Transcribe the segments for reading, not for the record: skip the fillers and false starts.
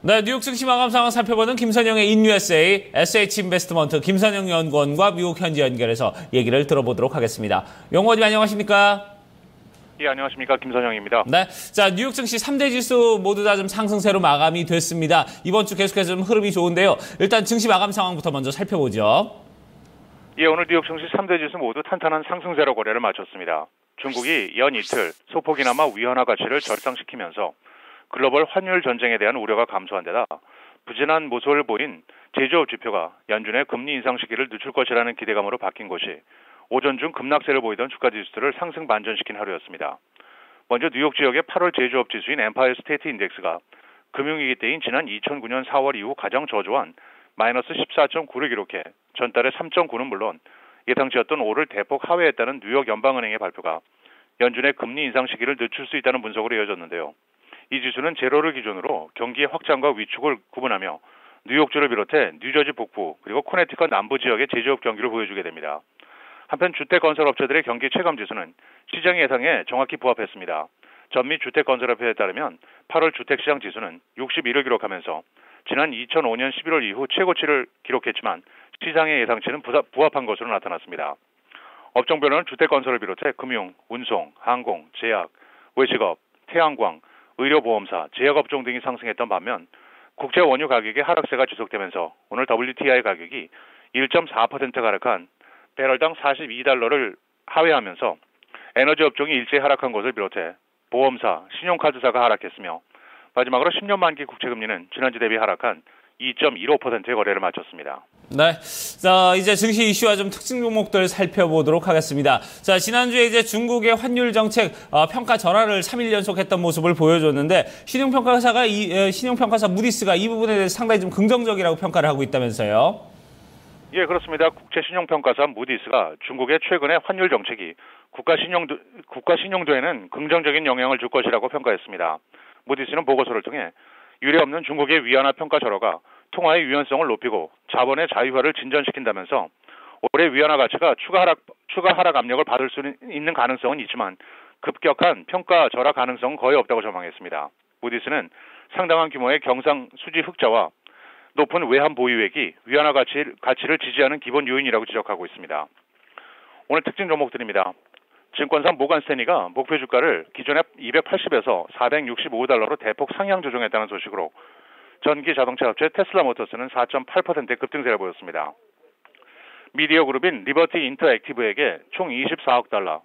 네, 뉴욕 증시 마감 상황 살펴보는 김선영의 인USA SH인베스트먼트 김선영 연구원과 미국 현지 연결해서 얘기를 들어보도록 하겠습니다. 연구원님 안녕하십니까? 예, 안녕하십니까. 김선영입니다. 네, 자 뉴욕 증시 3대 지수 모두 다 좀 상승세로 마감이 됐습니다. 이번 주 계속해서 좀 흐름이 좋은데요. 일단 증시 마감 상황부터 먼저 살펴보죠. 예, 오늘 뉴욕 증시 3대 지수 모두 탄탄한 상승세로 거래를 마쳤습니다. 중국이 연 이틀 소폭이나마 위안화 가치를 절상시키면서 글로벌 환율 전쟁에 대한 우려가 감소한 데다 부진한 모습을 보인 제조업 지표가 연준의 금리 인상 시기를 늦출 것이라는 기대감으로 바뀐 것이 오전 중 급락세를 보이던 주가 지수들을 상승 반전시킨 하루였습니다. 먼저 뉴욕 지역의 8월 제조업 지수인 엠파이어 스테이트 인덱스가 금융위기 때인 지난 2009년 4월 이후 가장 저조한 마이너스 14.9를 기록해 전달의 3.9는 물론 예상치였던 5를 대폭 하회했다는 뉴욕 연방은행의 발표가 연준의 금리 인상 시기를 늦출 수 있다는 분석으로 이어졌는데요. 이 지수는 제로를 기준으로 경기의 확장과 위축을 구분하며 뉴욕주를 비롯해 뉴저지 북부 그리고 코네티컷 남부 지역의 제조업 경기를 보여주게 됩니다. 한편 주택건설업체들의 경기 체감지수는 시장 예상에 정확히 부합했습니다. 전미 주택건설협회에 따르면 8월 주택시장 지수는 61을 기록하면서 지난 2005년 11월 이후 최고치를 기록했지만 시장의 예상치는 부합한 것으로 나타났습니다. 업종별로는 주택건설을 비롯해 금융, 운송, 항공, 제약, 외식업, 태양광, 의료보험사, 제약업종 등이 상승했던 반면 국제 원유 가격의 하락세가 지속되면서 오늘 WTI 가격이 1.4% 하락한 배럴당 42달러를 하회하면서 에너지 업종이 일제히 하락한 것을 비롯해 보험사, 신용카드사가 하락했으며 마지막으로 10년 만기 국채금리는 지난주 대비 하락한 2.15%의 거래를 마쳤습니다. 네, 자 이제 증시 이슈와 좀 특징 종목들 살펴보도록 하겠습니다. 자 지난주에 이제 중국의 환율 정책 평가 전환을 3일 연속했던 모습을 보여줬는데 신용평가사 무디스가 이 부분에 대해서 상당히 좀 긍정적이라고 평가를 하고 있다면서요? 예, 그렇습니다. 국제신용평가사 무디스가 중국의 최근의 환율 정책이 국가 신용도에는 긍정적인 영향을 줄 것이라고 평가했습니다. 무디스는 보고서를 통해 유례없는 중국의 위안화 평가 절하가 통화의 유연성을 높이고 자본의 자유화를 진전시킨다면서 올해 위안화 가치가 추가 하락 압력을 받을 수 있는 가능성은 있지만 급격한 평가 절하 가능성은 거의 없다고 전망했습니다. 무디스는 상당한 규모의 경상 수지 흑자와 높은 외환 보유액이 위안화 가치를 지지하는 기본 요인이라고 지적하고 있습니다. 오늘 특징 종목들입니다. 증권사 모간 스탠리가 목표 주가를 기존의 280에서 465달러로 대폭 상향 조정했다는 소식으로 전기 자동차 업체 테슬라 모터스는 4.8%의 급등세를 보였습니다. 미디어 그룹인 리버티 인터액티브에게 총 24억 달러,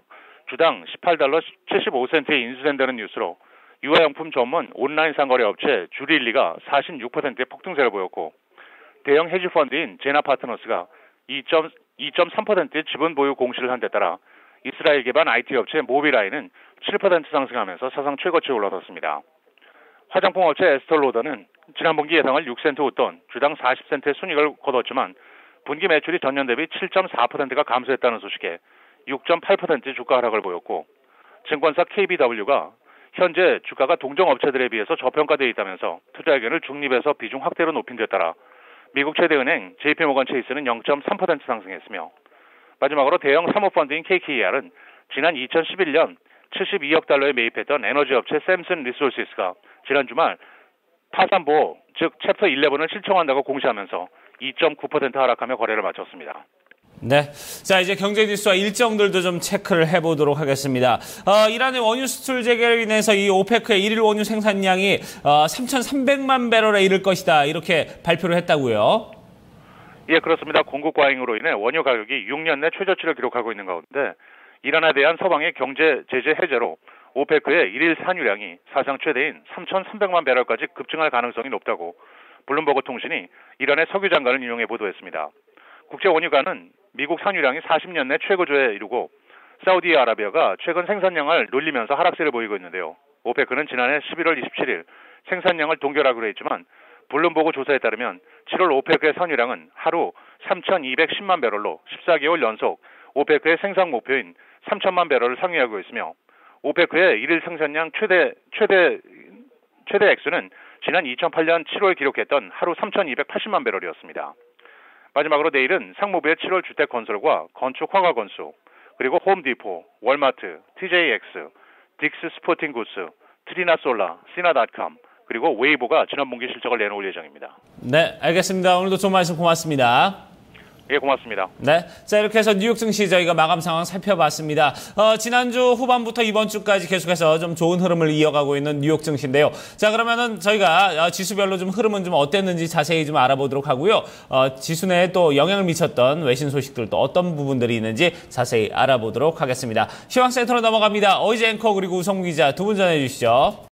주당 18달러 75센트에 인수된다는 뉴스로 유아용품 전문 온라인 상거래 업체 주릴리가 46%의 폭등세를 보였고 대형 헤지 펀드인 제나 파트너스가 2.3%의 지분 보유 공시를 한 데 따라 이스라엘 기반 IT 업체 모비라이는 7% 상승하면서 사상 최고치에 올라섰습니다. 화장품 업체 에스톨로더는 지난 분기 예상을 6센트 웃돈 주당 40센트의 순이익을 거뒀지만 분기 매출이 전년 대비 7.4%가 감소했다는 소식에 6.8%의 주가 하락을 보였고 증권사 KBW가 현재 주가가 동종 업체들에 비해서 저평가되어 있다면서 투자 의견을 중립에서 비중 확대로 높인 데 따라 미국 최대 은행 JP모건 체이스는 0.3% 상승했으며 마지막으로 대형 사모펀드인 KKR은 지난 2011년 72억 달러에 매입했던 에너지 업체 샘슨 리소시스가 지난 주말 파산보호, 즉 챕터 11을 신청한다고 공시하면서 2.9% 하락하며 거래를 마쳤습니다. 네, 자 이제 경제 뉴스와 일정들도 좀 체크를 해보도록 하겠습니다. 이란의 원유 수출 재개로 인해서 이 오페크의 1일 원유 생산량이 3,300만 배럴에 이를 것이다 이렇게 발표를 했다고요. 예, 그렇습니다. 공급 과잉으로 인해 원유 가격이 6년 내 최저치를 기록하고 있는 가운데 이란에 대한 서방의 경제 제재 해제로 오페크의 1일 산유량이 사상 최대인 3,300만 배럴까지 급증할 가능성이 높다고 블룸버그 통신이 이란의 석유 장관을 인용해 보도했습니다. 국제 원유가는 미국 산유량이 40년 내 최고조에 이르고 사우디아라비아가 최근 생산량을 늘리면서 하락세를 보이고 있는데요. 오페크는 지난해 11월 27일 생산량을 동결하기로 했지만 블룸버그 조사에 따르면 7월 오페크의 산유량은 하루 3,210만 배럴로 14개월 연속 오페크의 생산 목표인 3,000만 배럴을 상회하고 있으며 오페크의 1일 생산량 최대 액수는 지난 2008년 7월 기록했던 하루 3,280만 배럴이었습니다. 마지막으로 내일은 상무부의 7월 주택건설과 건축 허가 건수, 그리고 홈디포, 월마트, TJX, 딕스 스포팅 굿즈, 트리나솔라, 시나닷컴, 그리고 웨이보가 지난 분기 실적을 내놓을 예정입니다. 네, 알겠습니다. 오늘도 좋은 말씀 고맙습니다. 예, 고맙습니다. 네. 자, 이렇게 해서 뉴욕 증시 저희가 마감 상황 살펴봤습니다. 지난주 후반부터 이번 주까지 계속해서 좀 좋은 흐름을 이어가고 있는 뉴욕 증시인데요. 자, 그러면은 저희가 지수별로 좀 흐름은 좀 어땠는지 자세히 좀 알아보도록 하고요. 지수 내에 또 영향을 미쳤던 외신 소식들 또 어떤 부분들이 있는지 자세히 알아보도록 하겠습니다. 시황센터로 넘어갑니다. 어이제 앵커 그리고 우성구 기자 두 분 전해주시죠.